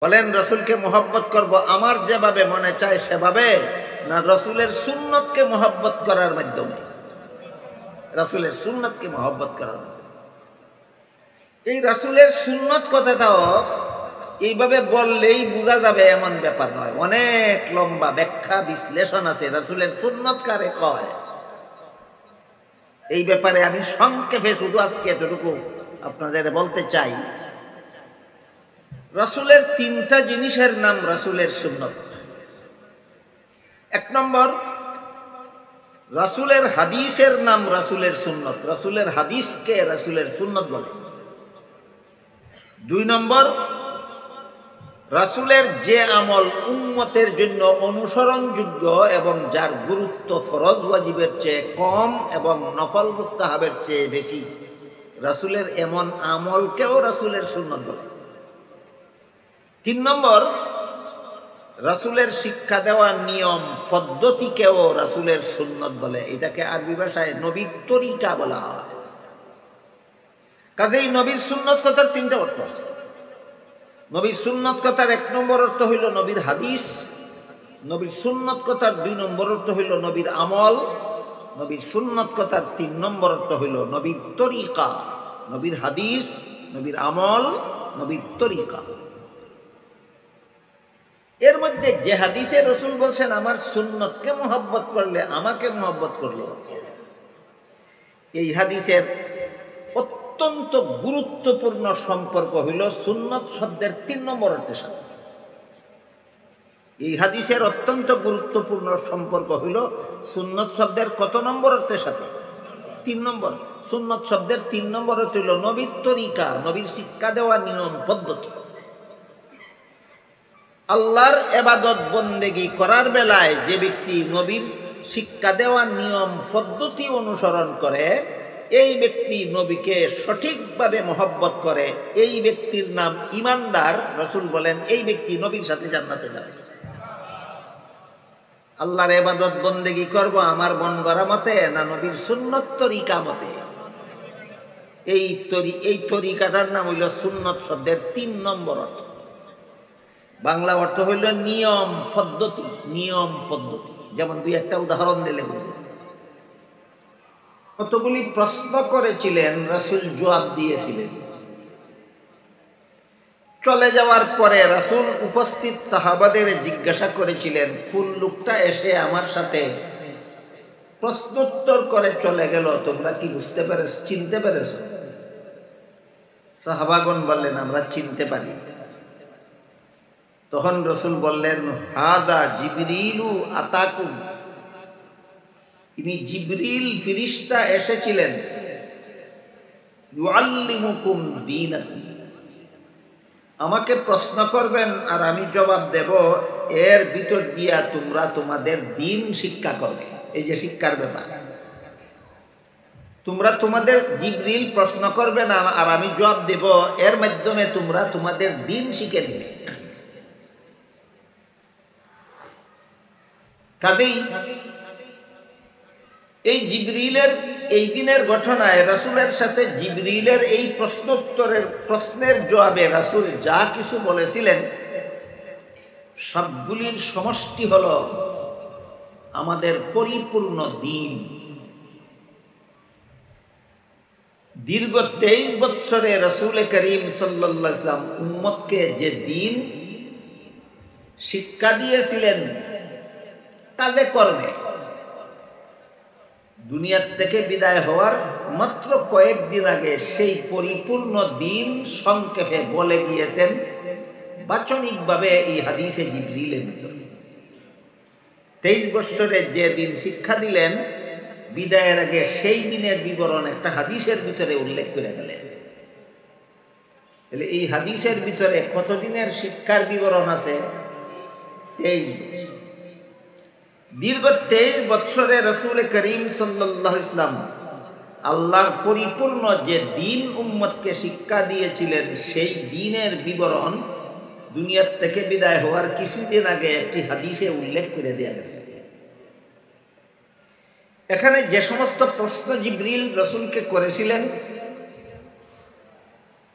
বলেন রসুলকে মোহব্বত করব আমার যেভাবে মনে চায় সেভাবে, না রসুলের সুন্নতকে মোহব্বত করার মাধ্যমে? রসুলের সুন্নতকে মোহব্বত করার মাধ্যমে। এই রসুলের সুন্নত কথাটাও এইভাবে বললেই বোঝা যাবে এমন ব্যাপার নয়, অনেক লম্বা ব্যাখ্যা বিশ্লেষণ আছে। রসুলের সুন্নত কারে কয় এই ব্যাপারে আমি সংক্ষেপে শুধু আজকে এতটুকু আপনাদের বলতে চাই। রসুলের তিনটা জিনিসের নাম রসুলের সুন্নত। এক নম্বর, রসুলের হাদিসের নাম রসুলের সুন্নত। রসুলের হাদিসকে রসুলের সুন্নত বলে। দুই নম্বর, রসুলের যে আমল উম্মতের জন্য অনুসরণযোগ্য এবং যার গুরুত্ব ফরজ ওয়াজিবের চেয়ে কম এবং নফল মুস্তাহাবের চেয়ে বেশি, রসুলের এমন আমলকেও রসুলের সুন্নত বলে। তিন নম্বর, রসুলের শিক্ষা দেওয়ার নিয়ম পদ্ধতিকেও রসুলের সুন্নত বলে। এটাকে আরবি ভাষায় নবীর তরিকা বলা হয়। কাজেই নবীর সুন্নত কথার তিনটা অর্থ আছে। নবীর সুন্নত কথার এক নম্বর অর্থ হইল নবীর হাদিস। নবীর সুন্নত কথার দুই নম্বর অর্থ হইল নবীর আমল। নবীর সুন্নত কথার তিন নম্বর অর্থ হইল নবীর তরিকা। নবীর হাদিস, নবীর আমল, নবীর তরিকা। এর মধ্যে যে হাদিসে রসুল বলছেন আমার সুন্নতকে মোহব্বত করলে আমাকে মোহব্বত করলো, এই হাদিসের অত্যন্ত গুরুত্বপূর্ণ সম্পর্ক হইল সুন্নত শব্দের তিন নম্বর অর্থের সাথে। এই হাদিসের অত্যন্ত গুরুত্বপূর্ণ সম্পর্ক হইল সুন্নত শব্দের কত নম্বর অর্থের সাথে? তিন নম্বর। সুন্নত শব্দের তিন নম্বর অর্থ হইল নবীর তরিকা, নবীর শিক্ষা দেওয়া নিয়ম পদ্ধতি। আল্লাহর ইবাদত বন্দেগী করার বেলায় যে ব্যক্তি নবীর শিক্ষা দেওয়া নিয়ম পদ্ধতি অনুসরণ করে, এই ব্যক্তি নবীকে সঠিকভাবে মহব্বত করে, এই ব্যক্তির নাম ঈমানদার। রসুল বলেন এই ব্যক্তি নবীর সাথে জান্নাতে যাবে। আল্লাহর ইবাদত বন্দেগী করব আমার মন গড়া মতে না নবীর সুন্নত তরিকা মতে? এই তরিকাটার নাম হইল সুন্নত শব্দের তিন নম্বর অর্থ। বাংলা অর্থ হইল নিয়ম পদ্ধতি। নিয়ম পদ্ধতি যেমন দুই একটা উদাহরণ দিলে বুঝবে। কতগুলি প্রশ্ন করেছিলেন, রাসূল জবাব দিয়েছিলেন। চলে যাওয়ার পরে রাসূল উপস্থিত সাহাবাদের জিজ্ঞাসা করেছিলেন, কোন লোকটা এসে আমার সাথে প্রশ্নোত্তর করে চলে গেল, তোমরা কি বুঝতে পেরেছ, চিনতে পেরেছ? সাহাবাগণ বললেন আমরা চিনতে পারি। তখন রসুল বললেন, হাদা জিবরিলু আতাকুম, ইনি জিবরিল ফেরেশতা এসেছিলেন, ইউআল্লিমুকুম দীনাকুম, আমাকে প্রশ্ন করবেন আর আমি জবাব দেব, এর ভিতর দিয়া তোমরা তোমাদের দ্বীন শিক্ষা করবে। এই যে শিক্ষার ব্যাপার, তোমরা তোমাদের জিবরিল প্রশ্ন করবে না আর আমি জবাব দেব, এর মাধ্যমে তোমরা তোমাদের দ্বীন শিখে নেবে। কাজেই এই জিবরিলের এই দিনের ঘটনায় রাসূলের সাথে জিবরিলের এই প্রশ্নের জবাবে রাসূল যা কিছু বলেছিলেন সবগুলির সমষ্টি হল আমাদের পরিপূর্ণ দ্বীন। দীর্ঘ 23 বছরে রাসূল করিম সাল্লাল্লাহু আলাইহি ওয়াসাল্লাম উম্মতকে যে দ্বীন শিক্ষা দিয়েছিলেন কাজে কর্মে, দুনিয়ার থেকে বিদায় হওয়ার মাত্র কয়েকদিন আগে সেই পরিপূর্ণ দ্বীন সংক্ষেপে বলে গিয়েছেন বাচনিকভাবে এই হাদিসে জিবরিলের ভিতরে। 23 বছরে যে দিন শিক্ষা দিলেন, বিদায়ের আগে সেই দিনের বিবরণ একটা হাদিসের ভিতরে উল্লেখ করে গেলেন। তাহলে এই হাদিসের ভিতরে কত দিনের শিক্ষার বিবরণ আছে? 23 বছর। দীর্ঘ 23 বছরে রাসূল করিম সাল্লাল্লাহু আলাইহি ওয়াসাল্লাম আল্লাহর পরিপূর্ণ যে দ্বীন উম্মতকে শিক্ষা দিয়েছিলেন, সেই দ্বীনের বিবরণ দুনিয়ার থেকে বিদায় হওয়ার কিছুদিন আগে একটি হাদিসে উল্লেখ করে দেওয়া গেছে। এখানে যে সমস্ত প্রশ্ন জিবরিল রাসূলকে করেছিলেন,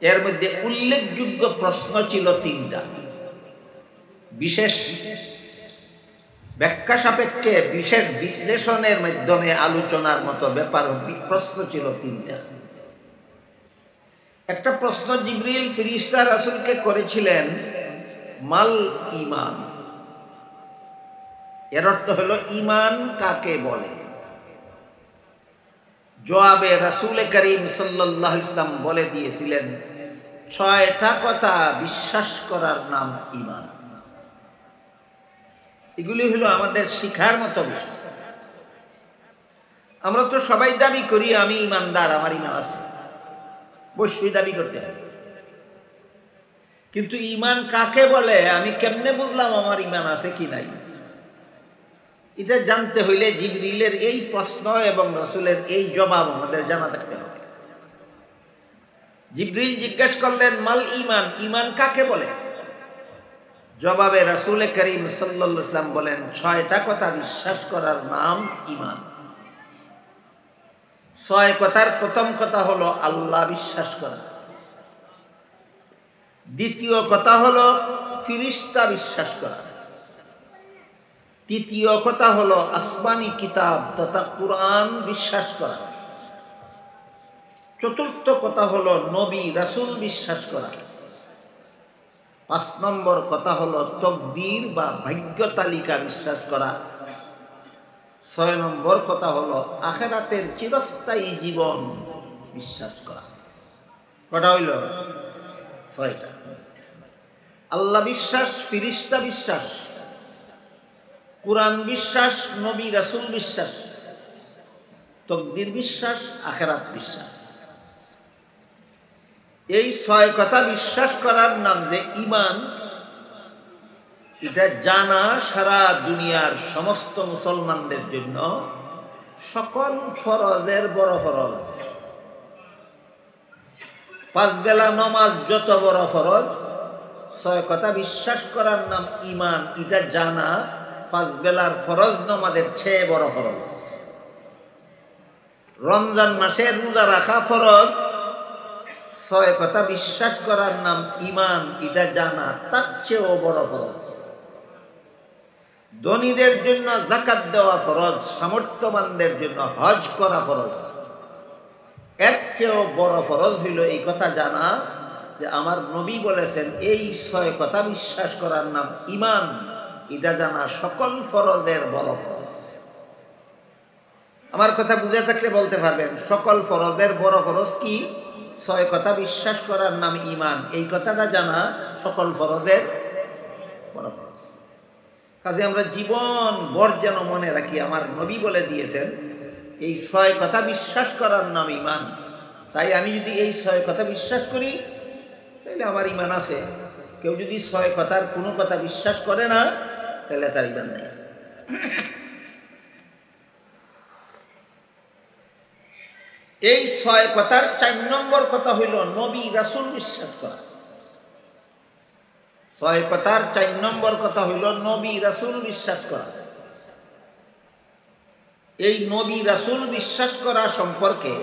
এর মধ্যে উল্লেখযোগ্য প্রশ্ন ছিল 3টা। বিশেষ ব্যাখ্যা সাপেক্ষে বিশেষ বিশ্লেষণের মাধ্যমে আলোচনার মতো ব্যাপার প্রশ্ন ছিল তিনটা। একটা প্রশ্ন জিবরিল ফেরেশতা রাসূলকে করেছিলেন, মাল ঈমান, এর অর্থ হলো ঈমান কাকে বলে। জবাবে রাসূল করিম সাল্লাল্লাহু আলাইহি ওয়াসাল্লাম বলে দিয়েছিলেন, 6টা কথা বিশ্বাস করার নাম ঈমান। এগুলি হলো আমাদের শিখার মতো বিষয়। আমরা তো সবাই দাবি করি আমি ঈমানদার, আমার ঈমান আছে, অবশ্যই দাবি করতে হবে। কিন্তু ঈমান কাকে বলে, আমি কেমনে বুঝলাম আমার ঈমান আছে কি নাই? এটা জানতে হইলে জিবরিলের এই প্রশ্ন এবং রাসূলের এই জবাব আমাদের জানা থাকতে হবে। জিবরিল জিজ্ঞেস করলেন, মাল ঈমান, ঈমান কাকে বলে? জবাবে রাসূল করিম সাল্লাল্লাহু আলাইহি ওয়াসাল্লাম বলেন, 6টা কথা বিশ্বাস করার নাম ঈমান। 6 কথার প্রথম কথা হলো আল্লাহ বিশ্বাস করা। দ্বিতীয় কথা হলো ফেরেশতা বিশ্বাস করা। তৃতীয় কথা হলো আসমানি কিতাব তথা কুরআন বিশ্বাস করা। চতুর্থ কথা হলো নবী রাসূল বিশ্বাস করা। 5 নম্বর কথা হলো তকদীর বা ভাগ্য তালিকা বিশ্বাস করা। 6 নম্বর কথা হলো আখিরাতের চিরস্থায়ী জীবন বিশ্বাস করা। কটা হইল? 6টা। আল্লাহ বিশ্বাস, ফেরেশতা বিশ্বাস, কুরআন বিশ্বাস, নবী রাসূল বিশ্বাস, তকদীর বিশ্বাস, আখিরাত বিশ্বাস। এই 6 কথা বিশ্বাস করার নাম যে ঈমান, এটা জানা সারা দুনিয়ার সমস্ত মুসলমানদের জন্য সকল ফরজের বড় ফরজ। 5 বেলা নামাজ যত বড় ফরজ, 6 কথা বিশ্বাস করার নাম ঈমান, এটা জানা 5 বেলার ফরজ নামাজের চেয়ে বড় ফরজ। রমজান মাসে রোজা রাখা ফরজ, 6 কথা বিশ্বাস করার নাম ঈমান, এটা জানা তার চেয়েও বড় ফরজ। ধনীদের জন্য যাকাত দেওয়া ফরজ, সামর্থ্যবানদের জন্য হজ করা ফরজ। এর চেয়েও বড় ফরজ হইল এই কথা জানা যে আমার নবী বলেছেন এই 6 কথা বিশ্বাস করার নাম ঈমান, এটা জানা সকল ফরজের বড় ফরজ। আমার কথা বুঝে থাকলে বলতে পারবেন, সকল ফরজের বড় ফরজ কি? 6 কথা বিশ্বাস করার নাম ঈমান, এই কথাটা জানা সকল ফরজের বড় ফরজ। কাজে আমরা জীবন ভর যেন মনে রাখি আমার নবী বলে দিয়েছেন এই 6 কথা বিশ্বাস করার নাম ঈমান। তাই আমি যদি এই 6 কথা বিশ্বাস করি তাহলে আমার ঈমান আছে। কেউ যদি 6 কথার কোনো কথা বিশ্বাস করে না তাহলে তার ঈমান নেই। এই 6 কথার 4 নম্বর কথা হইল নবী রাসূল বিশ্বাস করা। 6 কথার 4 নম্বর কথা হইল নবী রাসূল বিশ্বাস করা। এই নবী রাসূল বিশ্বাস করা সম্পর্কে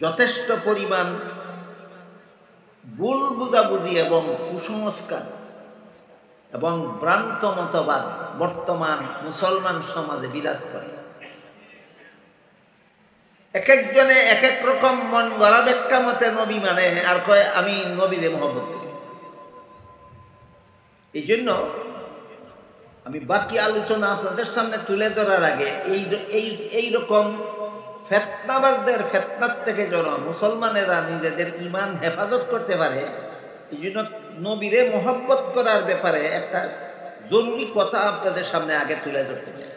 যথেষ্ট পরিমাণ ভুল বুঝাবুঝি এবং কুসংস্কার এবং ভ্রান্ত মতবাদ বর্তমান মুসলমান সমাজে বিরাজ করে। এক একজনে এক এক রকম মন গড়া ব্যাখ্যা মতে নবী মানে, আর কয় আমি নবীরে মহব্বত করি। এই জন্য আমি বাকি আলোচনা আপনাদের সামনে তুলে ধরার আগে এই রকম ফেতনাবাজদের ফেতনার থেকে যেন মুসলমানেরা নিজেদের ঈমান হেফাজত করতে পারে, এই জন্য নবীরে মহব্বত করার ব্যাপারে একটা জরুরি কথা আপনাদের সামনে আগে তুলে ধরতে চাই।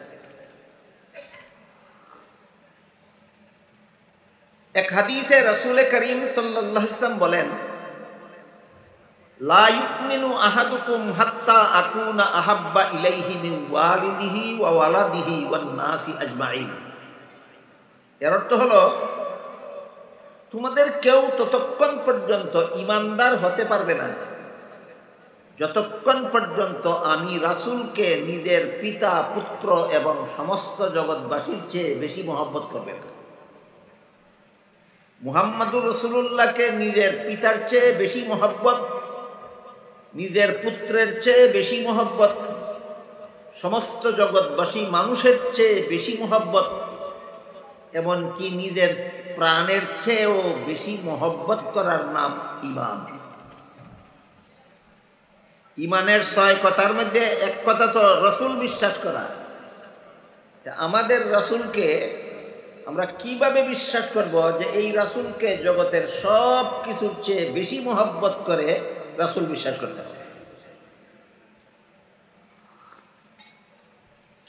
এক হাদিসে রাসূল করিম সাল্লাল্লাহু আলাইহি ওয়াসাল্লাম বলেন, লা ইউমিনু আহাদুকুম হাত্তা আকুনা আহাব্বা ইলাইহি মিন ওয়ালিদিহি ওয়া ওয়ালাদিহি ওয়ান নাসি আজমাইন। এর অর্থ হলো তোমাদের কেউ ততক্ষণ পর্যন্ত ঈমানদার হতে পারবে না যতক্ষণ পর্যন্ত আমি রাসূলকে নিজের পিতা, পুত্র এবং সমস্ত জগৎবাসীর চেয়ে বেশি মহব্বত করবে না। মুহাম্মাদুর রাসূলুল্লাহকে নিজের পিতার চেয়ে বেশি মহব্বত, নিজের পুত্রের চেয়ে বেশি মহব্বত, সমস্ত জগৎবাসী মানুষের চেয়ে বেশি মহব্বত, এমনকি নিজের প্রাণের চেয়েও বেশি মহব্বত করার নাম ঈমান। ঈমানের 6 কথার মধ্যে এক কথা তো রাসূল বিশ্বাস করা। আমাদের রাসূলকে আমরা কিভাবে বিশ্বাস করব যে এই রাসূলকে জগতের সব কিছুর চেয়ে বেশি মহব্বত করে রাসূল বিশ্বাস করতে হবে?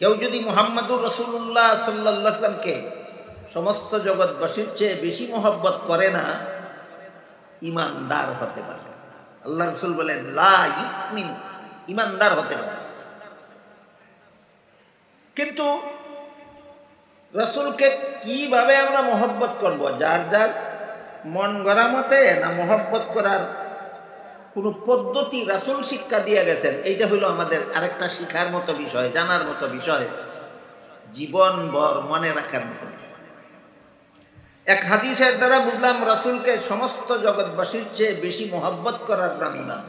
কেউ যদি মুহাম্মদুর রাসূলুল্লাহ সাল্লাল্লাহু আলাইহি ওয়াসাল্লামকে সমস্ত জগৎবাসীর চেয়ে বেশি মহব্বত করে না, ঈমানদার হতে পারে। আল্লাহ রাসূল বলেন লা ইউমিন, ঈমানদার হতে পারে। কিন্তু রাসূলকে কিভাবে আমরা মহব্বত করব? যার যার মন গড়া মতে, না মহব্বত করার কোনো পদ্ধতি রাসূল শিক্ষা দিয়ে গেছেন? এইটা হলো আমাদের আরেকটা শিখার মতো বিষয়, জানার মতো বিষয়, জীবনভর মনে রাখার মতো বিষয়। এক হাদিসের দ্বারা বুঝলাম রাসূলকে সমস্ত জগৎবাসীর চেয়ে বেশি মহব্বত করার নাম ঈমান।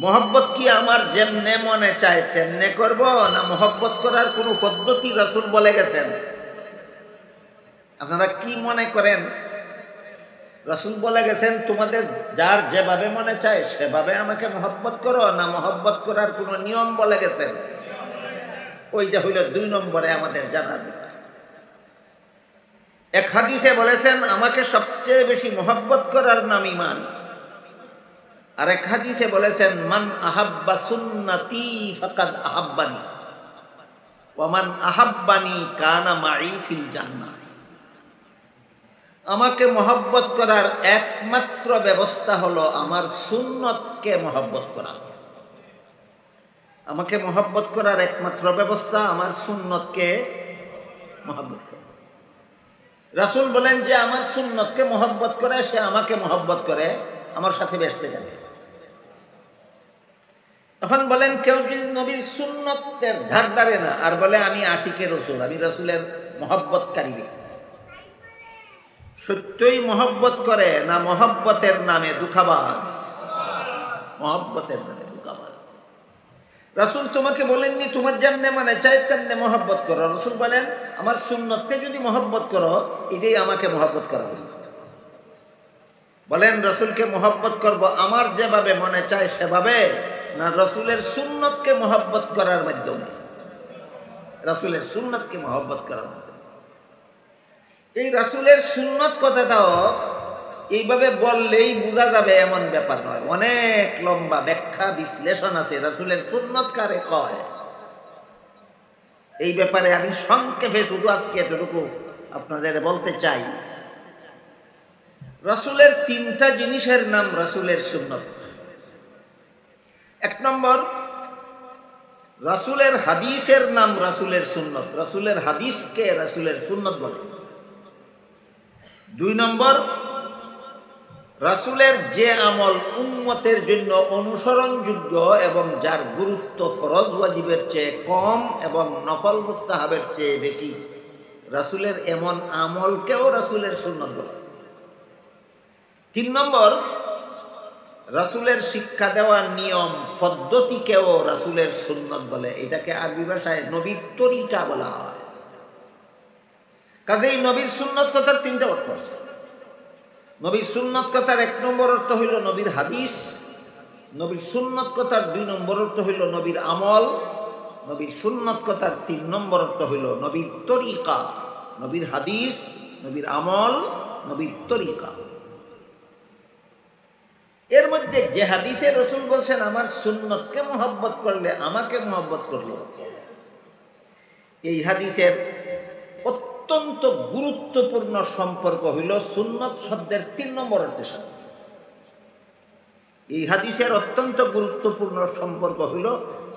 মহব্বত কি আমার যেমনে মনে চায় তেমনে করব, না মহব্বত করার কোনো পদ্ধতি রাসূল বলে গেছেন? আপনারা কি মনে করেন? রাসূল বলে গেছেন তোমাদের যার যেভাবে মনে চায় সেভাবে আমাকে মহব্বত করো, না মহব্বত করার কোনো নিয়ম বলে গেছেন? ওইটা হইল 2 নম্বরে আমাদের জানার বিষয়। এক হাদিসে বলেছেন আমাকে সবচেয়ে বেশি মহব্বত করার নাম ঈমান। আর এক হাদিসে বলেছেন মান আহাব্বা সুন্নতি ফাকাদ আহাব্বানি ওয়া মান আহাব্বানি কানা মাই ফিল জান্নাহ। আমাকে মহব্বত করার একমাত্র ব্যবস্থা হলো আমার সুন্নতকে মহব্বত করা। আমাকে মহব্বত করার একমাত্র ব্যবস্থা আমার সুন্নতকে মহব্বত করা। রাসূল বলেন যে আমার সুন্নতকে মহব্বত করে সে আমাকে মহব্বত করে, আমার সাথে বেসতে যাবে। এখন বলেন কেউ যদি নবীর সুন্নতের ধার ধারে না আর বলে আমি আশিকে রাসূল, আমি রাসূলের মহব্বতকারী ব্যক্তি, সত্যই মহব্বত করে না মহব্বতের নামে দুঃখাবাজ? মহব্বতের নামে দুঃখাবাজ। রাসূল তোমাকে বলেননি তোমার যেমনে মানে চাই তেমনে মহব্বত করো। রাসূল বলেন আমার সুন্নতকে যদি মহব্বত করো এটাই আমাকে মহব্বত করা হবে। বলেন রাসূলকে মহব্বত করব আমার যেভাবে মনে চায় সেভাবে, না রাসূলের সুন্নতকে মহব্বত করার মাধ্যমে? রাসূলের সুন্নতকে মহব্বত করার মাধ্যমে। এই রাসূলের সুন্নত কথাটাও এইভাবে বললেই বোঝা যাবে এমন ব্যাপার নয়, অনেক লম্বা ব্যাখ্যা বিশ্লেষণ আছে রাসূলের সুন্নত কারে কয়। এই ব্যাপারে আমি সংক্ষেপে শুধু আজকে এতটুকু আপনাদের বলতে চাই। রাসূলের 3টা জিনিসের নাম রাসূলের সুন্নত। 1 নম্বর, রাসূলের হাদিসের নাম রাসূলের সুন্নত। রাসূলের হাদিসকে রাসূলের সুন্নত বলে। 2 নম্বর, রাসূলের যে আমল উম্মতের জন্য অনুসরণযোগ্য এবং যার গুরুত্ব ফরজ ওয়াজিবের চেয়ে কম এবং নফল মুস্তাহাবের চেয়ে বেশি, রাসূলের এমন আমলকেও রাসূলের সুন্নত বলে। 3 নম্বর, রাসূলের শিক্ষা দেওয়ার নিয়ম পদ্ধতিকেও রাসূলের সুন্নত বলে। এটাকে আরবি ভাষায় নবীর তরিকা বলা হয়। কাজেই নবীর সুন্নত কথার 3টা অর্থ আছে। নবীর সুন্নত কথার 1 নম্বর অর্থ হইল নবীর হাদিস। নবীর সুন্নত কথার 2 নম্বর অর্থ হইল নবীর আমল। নবীর সুন্নত কথার 3 নম্বর অর্থ হইল নবীর তরিকা। নবীর হাদিস, নবীর আমল, নবীর তরিকা। এর মধ্যে যে হাদিসে রাসূল বলছেন আমার সুন্নতকে মহব্বত করলে আমাকে মহব্বত করলো, এই হাদিসের অত্যন্ত গুরুত্বপূর্ণ সম্পর্ক হইল সুন্নত শব্দের 3 নম্বর অর্থের সাথে। এই হাদিসের অত্যন্ত গুরুত্বপূর্ণ সম্পর্ক হইল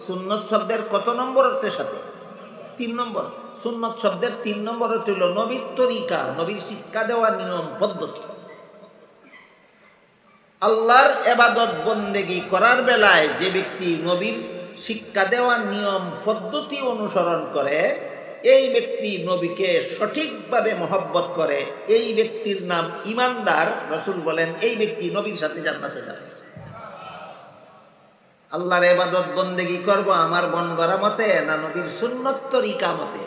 সুন্নত শব্দের কত নম্বর অর্থের সাথে? 3 নম্বর। সুন্নত শব্দের 3 নম্বর অর্থ হইল নবীর তরিকা, নবীর শিক্ষা দেওয়া নিয়ম পদ্ধতি। আল্লাহর ইবাদত বন্দেগী করার বেলায় যে ব্যক্তি নবীর শিক্ষা দেওয়া নিয়ম পদ্ধতি অনুসরণ করে, এই ব্যক্তি নবীকে সঠিকভাবে মহব্বত করে, এই ব্যক্তির নাম ঈমানদার। রাসূল বলেন এই ব্যক্তি নবীর সাথে জান্নাতে যাবে। আল্লাহর ইবাদত বন্দেগী করব আমার মন গড়া মতে না নবীর সুন্নত তরিকা মতে?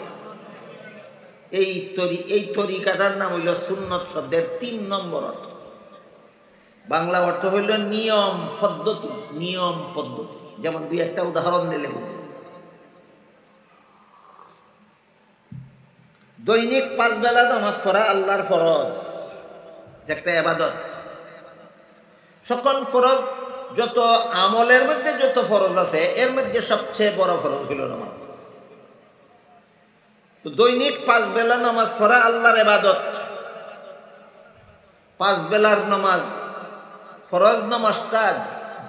এই তরিকাটার নাম হইল সুন্নত শব্দের ৩ নম্বর অর্থ। বাংলা অর্থ হইল নিয়ম পদ্ধতি। নিয়ম পদ্ধতি, যেমন ২-১টা উদাহরণ দিলে দৈনিক ৫ বেলা নামাজ পড়া আল্লাহর ফরজ, একটা ইবাদত। সকল ফরজ, যত আমলের মধ্যে যত ফরজ আছে এর মধ্যে সবচেয়ে বড় ফরজ হইল নামাজ। তো দৈনিক ৫ বেলা নামাজ পড়া আল্লাহর ইবাদত। ৫ বেলার নামাজ, ফরজ নামাজটা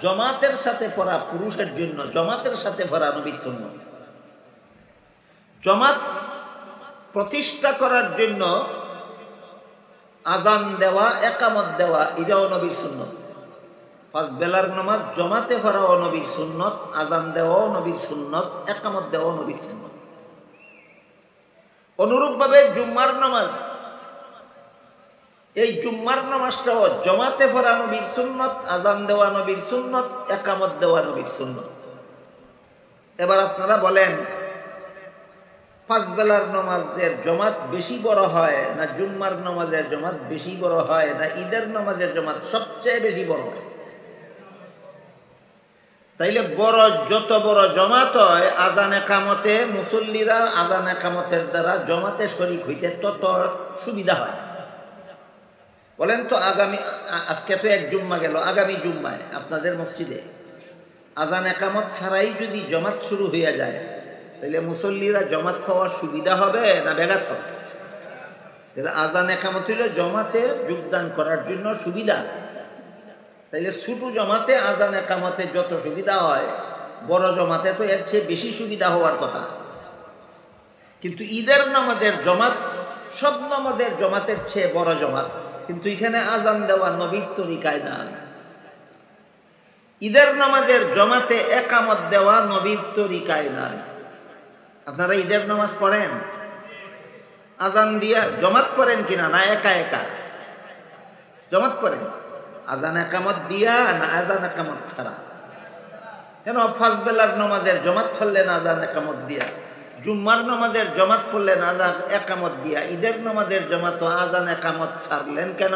জামাতের সাথে পড়া পুরুষের জন্য, জামাতের সাথে পড়া নবীর সুন্নাত। জামাত প্রতিষ্ঠা করার জন্য আযান দেওয়া, ইকামত দেওয়া, এটাও নবীর সুন্নাত। ৫ বেলার নামাজ জামাতে পড়াও নবীর সুন্নাত, আযান দেওয়াও নবীর সুন্নাত, ইকামত দেওয়াও নবীর সুন্নাত। অনুরূপভাবে জুম্মার নামাজ, এই জুম্মার নামাজটাও জামাতে পড়া নবীর সুন্নাত, আযান দেওয়া নবীর সুন্নাত, ইকামত দেওয়া নবীর সুন্নাত। এবার আপনারা বলেন, ৫ বেলার নামাজের জামাত বেশি বড় হয় না জুম্মার নামাজের জামাত বেশি বড় হয় না ঈদের নামাজের জামাত সবচেয়ে বেশি বড় হয়? তাইলে যত বড় জামাত হয়, আযান ইকামতে মুসল্লিরা আযান ইকামতের দ্বারা জামাতে শরীক হইতে তত সুবিধা হয়। বলেন তো, আজকে তো ১ জুম্মা গেল, আগামী জুম্মায় আপনাদের মসজিদে আযান ইকামত ছাড়াই যদি জামাত শুরু হয়ে যায়, তাহলে মুসল্লিরা জামাত পাওয়ার সুবিধা হবে না ব্যাঘাত হবে? তাহলে আযান ইকামত হইল জামাতে যোগদান করার জন্য সুবিধা। তাইলে ছোট জামাতে আযান ইকামতে যত সুবিধা হয়, বড় জামাতে তো এর চেয়ে বেশি সুবিধা হওয়ার কথা। কিন্তু ঈদের নামাজের জামাত সব নামাজের জামাতের চেয়ে বড় জামাত, কিন্তু এখানে আযান দেওয়া নবীর তরিকায় না। ঈদের নামাজের জামাতে ইকামত দেওয়া নবীর তরিকায় না। আপনারা ঈদের নামাজ পড়েন, আযান দিয়া জামাত করেন কিনা, না একা একা জামাত করেন? আযান ইকামত দিয়া না আযান ইকামত ছাড়া? কেন ৫ বেলার নামাজের জামাত পড়লেন আযান ইকামত দিয়া, জুম্মার নামাজের জামাত পড়লেন আযান ইকামত দিয়া, ঈদের নামাজের জামাত আযান ইকামত ছাড়লেন কেন?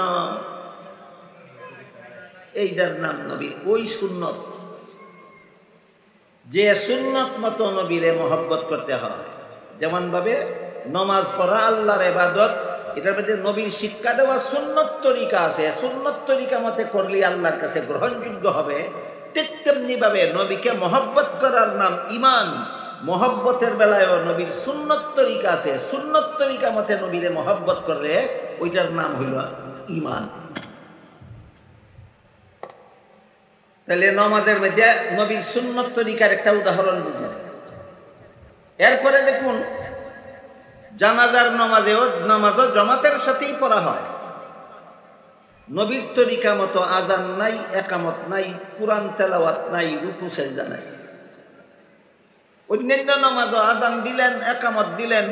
এইটার নাম নবীর ওই সুন্নত, যে সুন্নত মতো নবীরে মহব্বত করতে হয়। যেমন ভাবে নামাজ পড়া আল্লাহর ইবাদত, এটার মধ্যে নবীর শিক্ষা দেওয়া সুন্নত তরিকা আছে, সুন্নত তরিকা মতে করলে আল্লাহর কাছে গ্রহণযোগ্য হবে। ঠিক তেমনি ভাবে নবীকে মহব্বত করার নাম ঈমান। মহব্বতের বেলায়ও নবীর সুন্নত তরিকা আছে, সুন্নত তরিকা মতে নবীরে মহব্বত করলে ওইটার নাম হইল ঈমান। তাহলে নামাজের মধ্যে নবীর সুন্নত তরিকার একটা উদাহরণ বুঝলেন। এরপরে দেখুন, জানাজার নামাজও জামাতের সাথেই পড়া হয়। নবীর তরিকা মতো আযান নাই, ইকামত নাই, কুরআন তেলাওয়াত নাই, রুকু সেজদা নাই। অন্যান্য নামাজও আযান দিলেন, ইকামত দিলেন,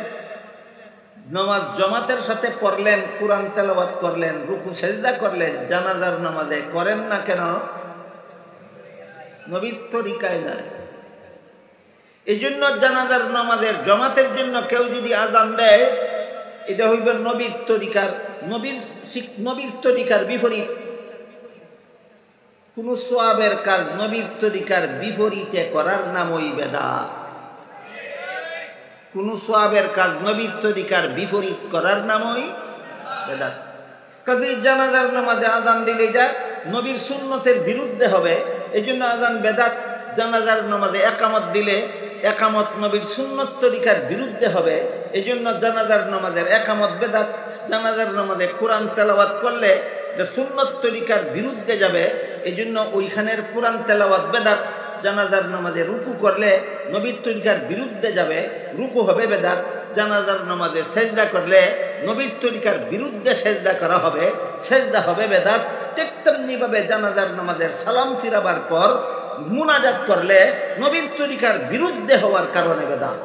নামাজ জামাতের সাথে পড়লেন, কুরআন তেলাওয়াত করলেন, রুকু সেজদা করলেন। জানাজার নামাজে করেন না কেন? নবীর তরিকায় নাই। এই জন্য জানাজার নামাজের জামাতের জন্য কেউ যদি আযান দেয়, এটা হইবে নবীর তরিকার বিপরীত। কোন সওয়াবের কাজ নবীর তরিকার বিপরীতে করার নামই বেদাত। কোন সওয়াবের কাজ নবীর তরিকার বিপরীত করার নামই বেদাত। কাজেই জানাজার নামাজে আযান দিলে এটা নবীর সুন্নতের বিরুদ্ধে হবে, এই জন্য আযান বেদাত। জানাজার নামাজে ইকামত দিলে ইকামত নবীর সুন্নত তরিকার বিরুদ্ধে হবে, এই জন্য জানাজার নামাজের ইকামত বেদাত। জানাজার নামাজে কোরআন তেলাওয়াত করলে সুন্নত তরিকার বিরুদ্ধে যাবে, এই জন্য ওইখানের কোরআন তেলাওয়াত বেদাত। জানাজার নামাজে রুকু করলে নবীর তরিকার বিরুদ্ধে যাবে, রুকু হবে বেদাত। জানাজার নামাজে সেজদা করলে নবীর তরিকার বিরুদ্ধে সেজদা করা হবে, সেজদা হবে বেদাত। ঠিক তেমনিভাবে জানাজার নামাজের সালাম ফিরাবার পর মুনাজাত করলে নবীর তরিকার বিরুদ্ধে হওয়ার কারণে বেদাত।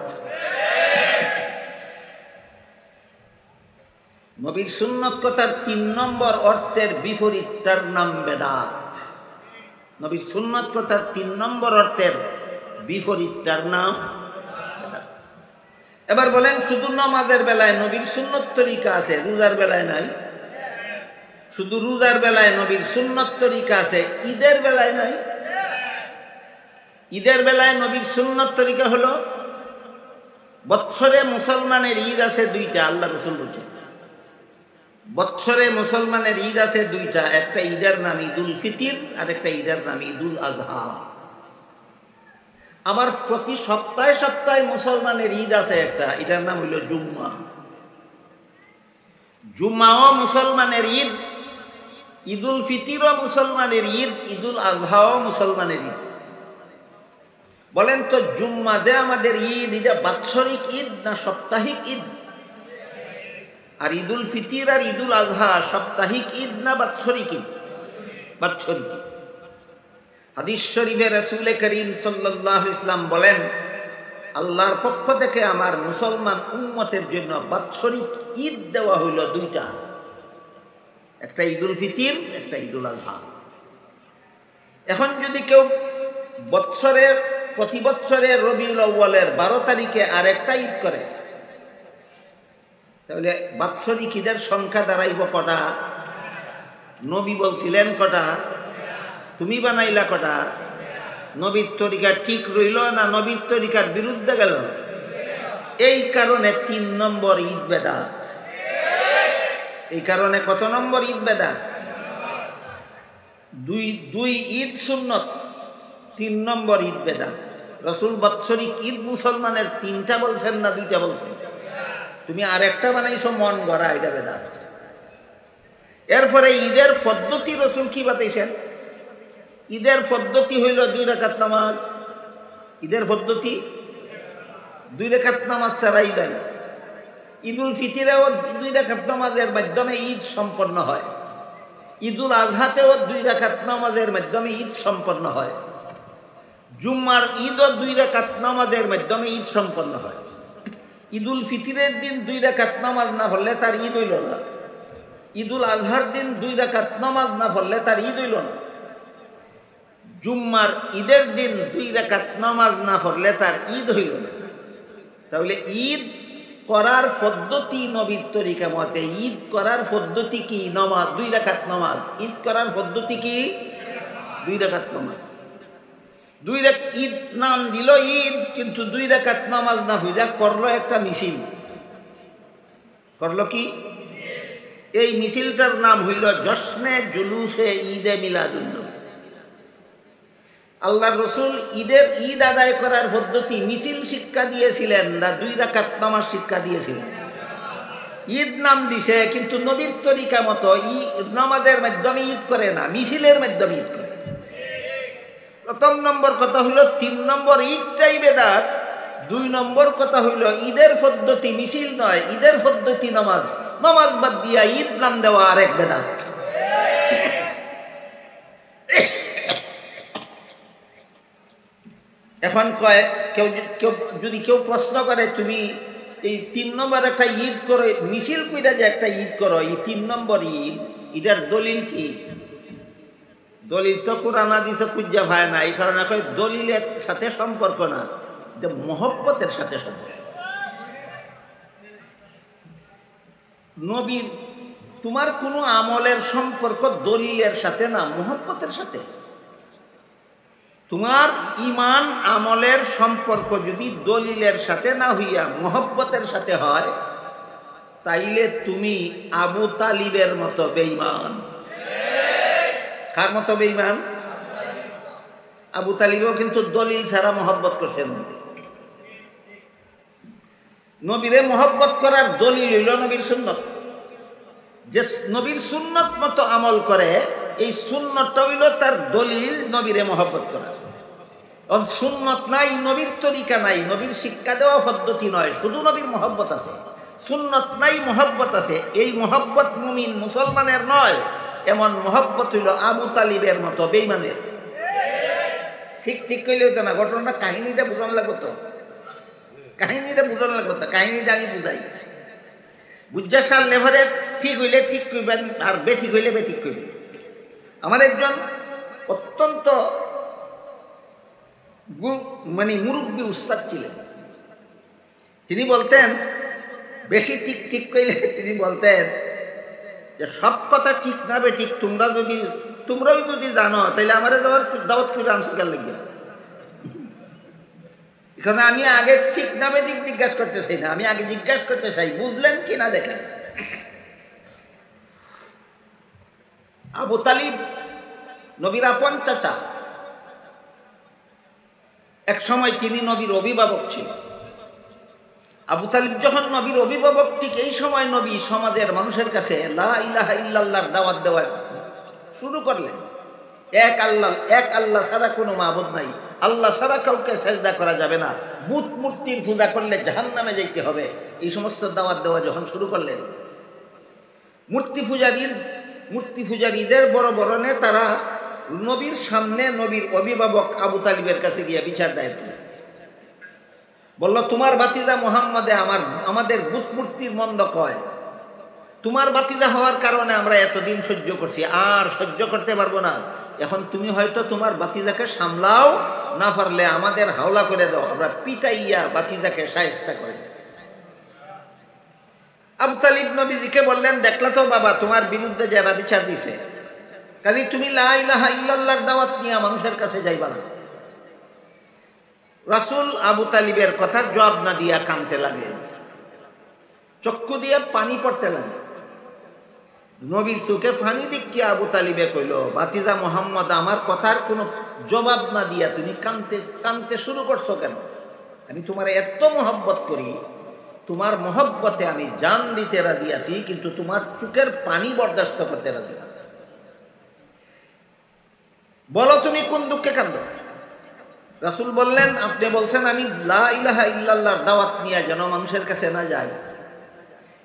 নবীর সুন্নত কথার ৩ নম্বর অর্থের বিপরীতটার নাম বেদাত। নবীর সুন্নত কথার 3 নম্বর অর্থের বিপরীতটার নাম বেদাত। এবার বলেন, শুধু নামাজের বেলায় নবীর সুন্নত তরিকা আছে, রোজার বেলায় নাই? শুধু রোজার বেলায় নবীর সুন্নত তরিকা আছে, ঈদের বেলায় নাই? ঈদের বেলায় নবীর সুন্নত তরিকা হলো, বৎসরে মুসলমানের ঈদ আছে 2টা, আল্লাহ রাসূল বলেছেন বৎসরে মুসলমানের ঈদ আছে 2টা, একটা ঈদের নাম ঈদুল ফিতর আর একটা ঈদের নাম ঈদুল আজহা। আমার প্রতি সপ্তাহে সপ্তাহে মুসলমানের ঈদ আছে একটা, এটার নাম হইল জুম্মা। জুম্মাও মুসলমানের ঈদ, ঈদুল ফিতরও মুসলমানের ঈদ, ঈদুল আজহাও মুসলমানের ঈদ। বলেন তো, জুম্মা যে আমাদের ঈদ, এটা বাৎসরিক ঈদ না সাপ্তাহিক ঈদ? আর ঈদুল ফিতর আর ঈদুল আজহা সাপ্তাহিক ঈদ না বাৎসরিক ঈদ? বাৎসরিক ঈদ। হাদিস শরীফে রাসূল করিম সাল্লাল্লাহু আলাইহি ওয়াসাল্লাম বলেন, আল্লাহর পক্ষ থেকে আমার মুসলমান উম্মতের জন্য বাৎসরিক ঈদ দেওয়া হইল 2টা, একটা ঈদুল ফিতর, একটা ঈদুল আজহা। এখন যদি কেউ প্রতি বৎসরের রবিউল আউয়ালের 12 তারিখে আরেকটা ঈদ করে, তাহলে বাৎসরিক ঈদের সংখ্যা দাঁড়াইব কটা? নবী বলছিলেন কটা? তুমি বানাইলা কটা? নবীর তরিকা ঠিক রইল না নবীর তরিকার বিরুদ্ধে গেল? এই কারণে 3 নম্বর ঈদ বেদাত। এই কারণে কত নম্বর ঈদ বেদাত? দুই ঈদ সুন্নত, 3 নম্বর ঈদ বেদাত। রাসূল বাৎসরিক ঈদ মুসলমানের 3টা বলছেন না 2টা বলছেন? তুমি আরেকটা বানাইছো মন গড়া, এটা বেদাত। এরপরে ঈদের পদ্ধতি রাসূল কি বাতাইছেন? ঈদের পদ্ধতি হইল 2 রাকাত নামাজ। ঈদের পদ্ধতি 2 রাকাত নামাজ ছাড়া ঈদ হয় না। ঈদুল ফিতরেও 2 রাকাত নামাজের মাধ্যমে ঈদ সম্পন্ন হয়। ঈদুল আজহাতেও 2 রাকাত নামাজের মাধ্যমে ঈদ সম্পন্ন হয়। জুম্মার ঈদও 2 রাকাত নামাজের মাধ্যমে ঈদ সম্পন্ন হয়। ঈদুল ফিতরের দিন 2 রাকাত নামাজ না পড়লে তার ঈদ হইল না। ঈদুল আজহার দিন 2 রাকাত নামাজ না পড়লে তার ঈদ হইল না। জুম্মার ঈদের দিন 2 রাকাত নামাজ না পড়লে তার ঈদ হইল না। তাহলে ঈদ করার পদ্ধতি নবীর তরিকা মতে, ঈদ করার পদ্ধতি কি? নামাজ, 2 রাকাত নামাজ। ঈদ করার পদ্ধতি কি? 2 রাকাত নামাজ। 2 রাকাত ঈদ নাম দিল ঈদ, কিন্তু 2 রাকাত নামাজ না হইয়া করলো একটা মিছিল। করলো কি? এই মিছিলটার নাম হইল জশ্নে জুলুসে ঈদে মিলাদুন্নবী। আল্লাহ রসুল ঈদ আদায় করার পদ্ধতি মিছিল শিক্ষা দিয়েছিলেন না 2 রাকাত নামাজ শিক্ষা দিয়েছিলেন? ঈদ নাম দিছে, কিন্তু নবীর তরিকা মতো নামাজের মাধ্যমে ঈদ করে না, মিছিলের মাধ্যমে ঈদ করে। প্রথম নম্বর কথা হইল 3 নম্বর ঈদটাই বেদাত। 2 নম্বর কথা হইল ঈদের পদ্ধতি মিছিল নয়, ঈদের পদ্ধতি নামাজ। নামাজ বাদ দিয়া ঈদ নাম দেওয়া আরেক বেদাত। এখন কয় যদি কেউ প্রশ্ন করে, তুমি এই 3 নম্বর একটা ঈদ করো, মিছিল কইরা যে একটা ঈদ করো, এই 3 নম্বর ঈদ, এটার দলিল কি? দলিল তো কোরআন হাদিসে খুঁজা ভাই না। এই কারণে কয় দলিলের সাথে সম্পর্ক না, এটা মহব্বতের সাথে সম্পর্ক। নবীর তোমার কোনো আমলের সম্পর্ক দলিলের সাথে না, মহব্বতের সাথে। তোমার ইমান আমলের সম্পর্ক যদি দলিলের সাথে না হইয়া মহব্বতের সাথে হয়, তাইলে তুমি আবু তালিবের মতো বেঈমান। কার মতো বেঈমান? আবু তালিবও কিন্তু দলিল ছাড়া মহব্বত করছেন। নবীরে মহব্বত করার দলিল হইল নবীর সুন্নত। যে নবীর সুন্নত মতো আমল করে, এই সুন্নতটা হইল তার দলিল নবীরে মহব্বত করা। সুন্নত নাই, নবীর তরিকা নাই, নবীর শিক্ষা দেওয়া পদ্ধতি নয়, শুধু নবীর মহব্বত আছে। সুন্নত নাই, মহব্বত আছে। এই মহব্বত মুমিন মুসলমানের নয়, এমন মহব্বত হইল আবু তালিবের মতো বেঈমানের। ঠিক ঠিক কইলে হতো না, ঘটনা কাহিনীটা বোঝানো লাগতো তো, কাহিনীটা বোঝানো লাগতো। কাহিনীটা আমি বুঝাই, বুঝা সাল লেভারে ঠিক হইলে ঠিক কইবেন, আর বেঠিক হইলে বেঠিক কইবেন। আমার একজন অত্যন্ত মানে মুরব্বী উস্তাদ ছিলেন। তিনি বলতেন, বেশি ঠিক ঠিক কইলে তিনি বলতেন যে সব কথা ঠিক না বে ঠিক, তোমরাও যদি জানো তাহলে আমার দাওয়াত করে আনসার লেগে। এখানে আমি আগে ঠিক না বে ঠিক জিজ্ঞাসা করতে চাই না, আমি আগে জিজ্ঞাসা করতে চাই বুঝলেন কি না দেখেন। আবু তালিব নবীর আপন চাচা, এক সময় তিনি নবীর অভিভাবক ছিলেন। আবু তালিব যখন নবীর অভিভাবক, ঠিক এই সময় নবী সমাজের মানুষের কাছে লা ইলাহা ইল্লাল্লাহর দাওয়াত দেওয়া শুরু করলেন। এক আল্লাহ ছাড়া কোনো মাবুদ নাই, আল্লাহ ছাড়া কাউকে সেজদা করা যাবে না, বুত মূর্তির পূজা করলে জাহান্নামে যাইতে হবে, এই সমস্ত দাওয়াত দেওয়া যখন শুরু করলেন, মূর্তি পূজারীদের বড় বড় নেতারা নবীর সামনে নবীর অভিভাবক আবু তালিবের কাছে গিয়ে বিচার দায়ের করলেন। বলল, তোমার বাতিজা মুহাম্মদে আমাদের বুত মূর্তির মন্দ কয়, তোমার বাতিজা হওয়ার কারণে আমরা এতদিন সহ্য করছি, আর সহ্য করতে পারবো না। এখন তুমি হয়তো তোমার বাতিজাকে সামলাও, না পারলে আমাদের হাওলা করে দাও, আমরা পিটাইয়া বাতিজাকে শায়েস্তা করে দেব। আবু তালিব নবীজিকে বললেন, দেখলা তো বাবা, তোমার বিরুদ্ধে যারা বিচার দিছে, কাজে তুমি লা ইলাহা ইল্লাল্লাহর দাওয়াত নিয়ে মানুষের কাছে যাইবা না। রাসূল আবু তালিবের কথার জবাব না দিয়া কাঁদতে লাগলেন, চক্ষু দিয়ে পানি পড়তে লাগলেন। নবীর চোখে পানি দেখিয়ে আবু তালিবে কইল, বাতিজা মুহাম্মদ, আমার কথার কোনো জবাব না দিয়া তুমি কাঁদতে শুরু করছো কেন? আমি তোমার এত মহব্বত করি, তোমার মহব্বতে আমি জান দিতে রাজি আছি, কিন্তু তোমার চোখের পানি বরদাস্ত করতে রাজি না। বলো তুমি কোন দুঃখে কাঁদো? রাসূল বললেন, আপনি বলছেন আমি লা ইলাহা ইল্লাল্লাহর দাওয়াত নিয়ে যেন মানুষের কাছে না যাই,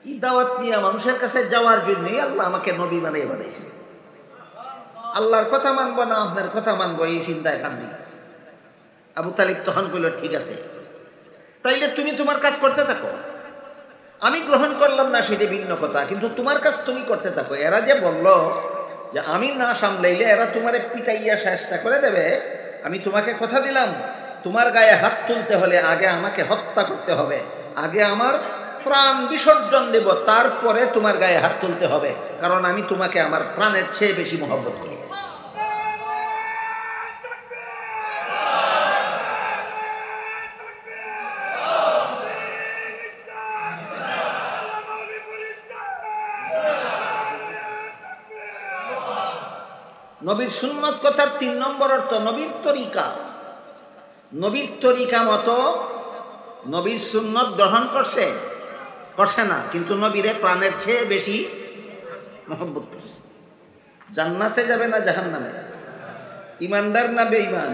এই দাওয়াত নিয়ে মানুষের কাছে যাওয়ার জন্যই আল্লাহ আমাকে নবী বানাইছে। আল্লাহর কথা মানবো না আপনার কথা মানবো, এই চিন্তায় কান্দি। আবু তালিব তখন কইল, ঠিক আছে, তাইলে তুমি তোমার কাজ করতে থাকো, আমি গ্রহণ করলাম না সেটা ভিন্ন কথা, কিন্তু তোমার কাজ তুমি করতে থাকো। এরা যে বলল যে আমি না সামলাইলে এরা তোমারে পিটাইয়া শায়েস্তা করে দেবে, আমি তোমাকে কথা দিলাম, তোমার গায়ে হাত তুলতে হলে আগে আমাকে হত্যা করতে হবে, আগে আমার প্রাণ বিসর্জন দেব, তারপরে তোমার গায়ে হাত তুলতে হবে, কারণ আমি তোমাকে আমার প্রাণের চেয়ে বেশি মহব্বত করি। নবীর সুন্নত কথার 3 নম্বর অর্থ নবীর তরিকা মতো নবীর সুন্নত গ্রহণ করছে না, কিন্তু নবীরে প্রাণের চেয়ে বেশি মহব্বত করছে। জান্নাতে যাবে না জাহান্নামে, ইমানদার না বেঈমান।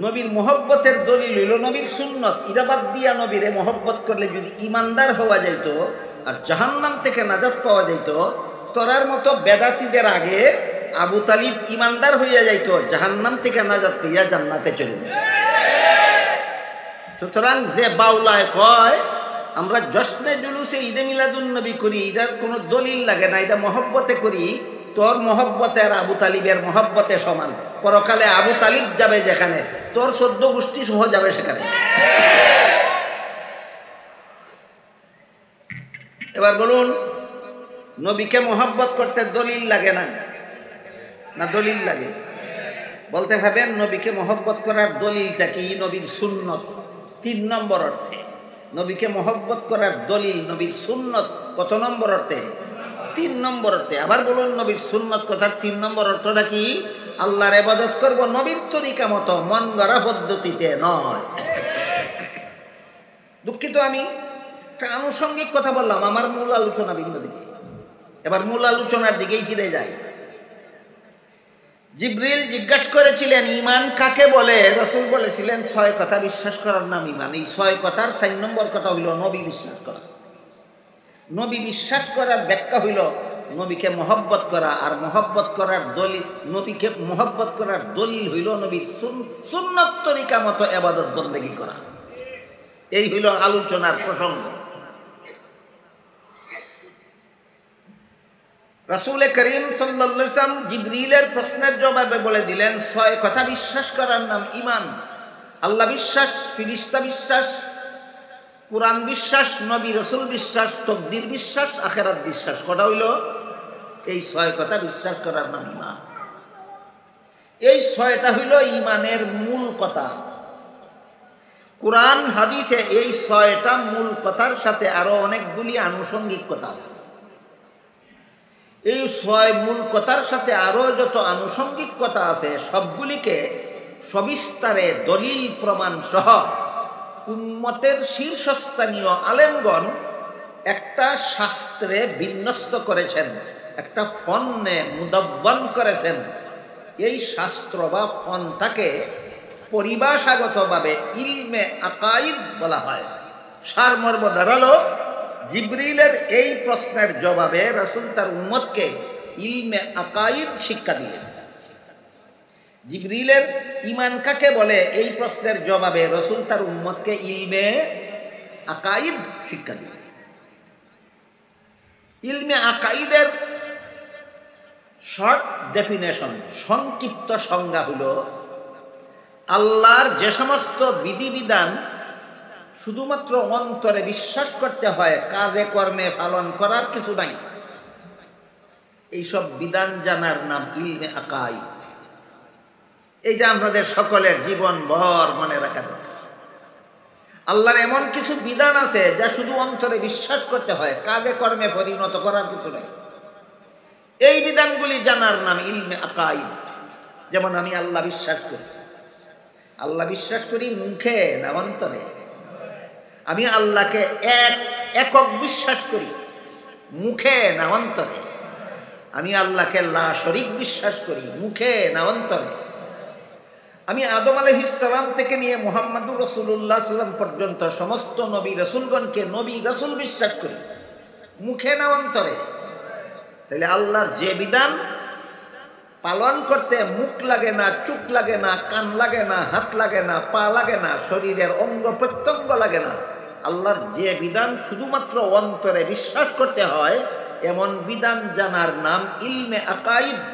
নবীর মহব্বতের দলিল হইল নবীর সুন্নত। ইরা বাদ দিয়া নবীরে মহব্বত করলে যদি ইমানদার হওয়া যাইত আর জাহান্নাম থেকে নাজাত পাওয়া যাইত, তোরার মতো বেদাতীদের আগে আবু তালিব ইমানদার হইয়া যাইত, জাহান্নাম থেকে নাজাত পেয়ে জান্নাতে চলে যেত। সুতরাং যে বাউলায় কয় আমরা জশ্নে জুলুসে ঈদে মিলাদুন নবী করি, এটার কোনো দলিল লাগে না, এটা মহব্বতে করি, তোর মহব্বতে আর আবু তালিবের মহব্বতে সমান। পরকালে আবু তালিব যাবে যেখানে, তোর 14 গোষ্ঠী সহ যাবে সেখানে। এবার বলুন, নবীকে মহব্বত করতে দলিল লাগে না দলিল লাগে? বলতে ভাবেন নবীকে মহব্বত করার দলিলটা কি? নবীর সুন্নত। 3 নম্বর অর্থে নবীকে মহব্বত করার দলিল নবীর সুন্নত। কত নম্বর অর্থে? 3 নম্বর অর্থে। আবার বলুন, নবীর সুন্নত কথার 3 নম্বর অর্থটা কি? আল্লাহর ইবাদত করব নবীর তরিকা মতো, মন গড়া পদ্ধতিতে নয়। দুঃখিত, আমি একটা আনুষঙ্গিক কথা বললাম, আমার মূল আলোচনা ভিন্ন দিকে। এবার মূল আলোচনার দিকেই ফিরে যাই। জিবরিল জিজ্ঞাসা করেছিলেন ঈমান কাকে বলে? রাসূল বলেছিলেন 6 কথা বিশ্বাস করার নাম ঈমান। এই 6 কথার 4 নম্বর কথা হইল নবী বিশ্বাস করা। নবী বিশ্বাস করার ব্যাখ্যা হইল নবীকে মহব্বত করা, আর মহব্বত করার দলিল, নবীকে মহব্বত করার দলিল হইল নবীর সুন্নত তরিকা মতো ইবাদত বন্দেগী করা। এই হইল আলোচনার প্রসঙ্গ। রাসূল করিম সাল্লাল্লাহু আলাইহি ওয়াসাল্লাম জিবরিলের প্রশ্নের জবাবে বলে দিলেন, 6 কথা বিশ্বাস করার নাম ঈমান। আল্লাহ বিশ্বাস, ফেরেশতা বিশ্বাস, কুরআন বিশ্বাস, নবী রাসূল বিশ্বাস, তাকদীর বিশ্বাস, আখিরাত বিশ্বাস। কটা হইল? এই 6 কথা বিশ্বাস করার নাম ঈমান। এই 6টা হইল ঈমানের মূল কথা। কুরআন হাদিসে এই 6টা মূল কথার সাথে আরো অনেকগুলি আনুষঙ্গিক কথা আছে। এই 6 মূল কথার সাথে আরো যত আনুষঙ্গিক কথা আছে সবগুলিকে সবিস্তারে দলিল প্রমাণ সহ উম্মতের শীর্ষস্থানীয় আলেমগণ একটা শাস্ত্রে বিন্যস্ত করেছেন, একটা ফন্নে মুদাব্বান করেছেন। এই শাস্ত্র বা ফন্নটাকে পরিভাষাগতভাবে ইলমে আকাইদ বলা হয়। সারমর্ম দাঁড়ালো, জিবরিলের এই প্রশ্নের জবাবে রাসূল তার উম্মতকে ইলমে আকাইদ শিক্ষা দিলেন। জিবরিলের ঈমান কাকে বলে এই প্রশ্নের জবাবে রাসূল তার উম্মতকে ইলমে আকাইদ শিক্ষা দিলেন। ইলমে আকাইদের শর্ট ডেফিনেশন, সংক্ষিপ্ত সংজ্ঞা হলো আল্লাহর যে সমস্ত বিধিবিধান শুধুমাত্র অন্তরে বিশ্বাস করতে হয়, কাজে কর্মে পালন করার কিছু নাই, এইসব বিধান জানার নাম ইলমে আকাইদ। এই যে আমাদের সকলের জীবন ভর মনে রাখা দরকার, আল্লাহর এমন কিছু বিধান আছে যা শুধু অন্তরে বিশ্বাস করতে হয়, কাজে কর্মে পরিণত করার কিছু নাই। এই বিধানগুলি জানার নাম ইলমে আকাইদ। যেমন আমি আল্লাহ বিশ্বাস করি। আল্লাহ বিশ্বাস করি মুখে না অন্তরে? আমি আল্লাহকে একক বিশ্বাস করি মুখে না অন্তরে? আমি আল্লাহকে লা শরীক বিশ্বাস করি মুখে না অন্তরে? আমি আদম আলাইহিস সালাম থেকে নিয়ে মুহাম্মদুর রাসূলুল্লাহ সাল্লাম পর্যন্ত সমস্ত নবী রাসূলগণকে নবী রাসূল বিশ্বাস করি মুখে না অন্তরে? তাহলে আল্লাহর যে বিধান পালন করতে মুখ লাগে না, চোখ লাগে না, কান লাগে না, হাত লাগে না, পা লাগে না, শরীরের অঙ্গ প্রত্যঙ্গ লাগে না, আল্লাহর যে বিধান শুধুমাত্র অন্তরে বিশ্বাস করতে হয়, এমন বিধান জানার নাম ইলমে আকাইদ।